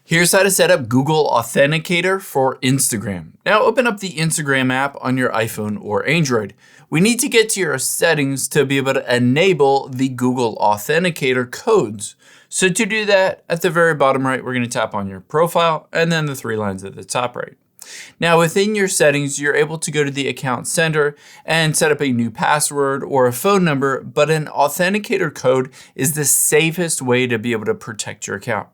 Here's how to set up Google Authenticator for Instagram. Now open up the Instagram app on your iPhone or Android. We need to get to your settings to be able to enable the Google Authenticator codes. So to do that, at the very bottom right, we're going to tap on your profile and then the three lines at the top right. Now within your settings, you're able to go to the account center and set up a new password or a phone number, but an authenticator code is the safest way to be able to protect your account.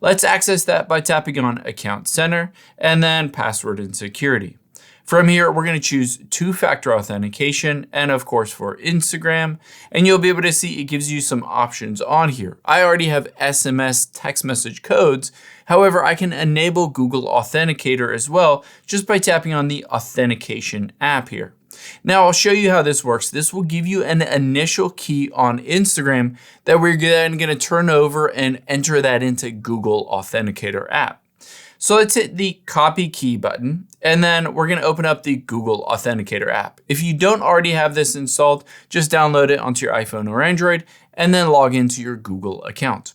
Let's access that by tapping on Account Center and then Password and Security. From here, we're going to choose two-factor authentication and of course for Instagram, and you'll be able to see it gives you some options on here. I already have SMS text message codes. However, I can enable Google Authenticator as well just by tapping on the Authentication app here. Now I'll show you how this works. This will give you an initial key on Instagram that we're then going to turn over and enter that into Google Authenticator app. So let's hit the copy key button, and then we're going to open up the Google Authenticator app. If you don't already have this installed, just download it onto your iPhone or Android and then log into your Google account.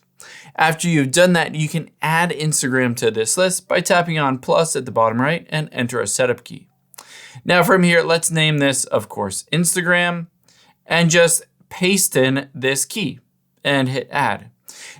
After you've done that, you can add Instagram to this list by tapping on plus at the bottom right and enter a setup key. Now from here, let's name this, of course, Instagram, and just paste in this key and hit add.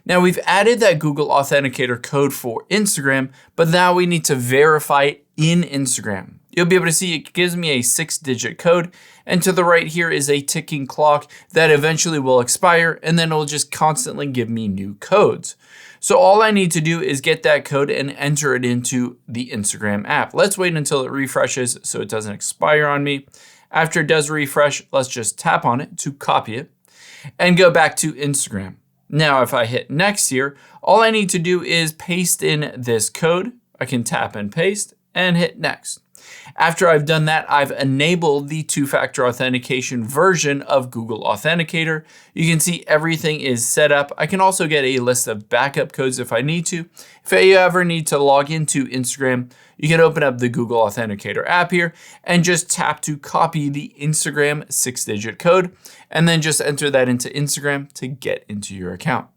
Now we've added that Google Authenticator code for Instagram, but now we need to verify it in Instagram. You'll be able to see it gives me a 6-digit code, and to the right here is a ticking clock that eventually will expire, and then it'll just constantly give me new codes. So all I need to do is get that code and enter it into the Instagram app. Let's wait until it refreshes so it doesn't expire on me. After it does refresh, let's just tap on it to copy it and go back to Instagram. Now, if I hit next here, all I need to do is paste in this code. I can tap and paste and hit next. After I've done that, I've enabled the two-factor authentication version of Google Authenticator. You can see everything is set up. I can also get a list of backup codes if I need to. If you ever need to log into Instagram, you can open up the Google Authenticator app here and just tap to copy the Instagram 6-digit code and then just enter that into Instagram to get into your account.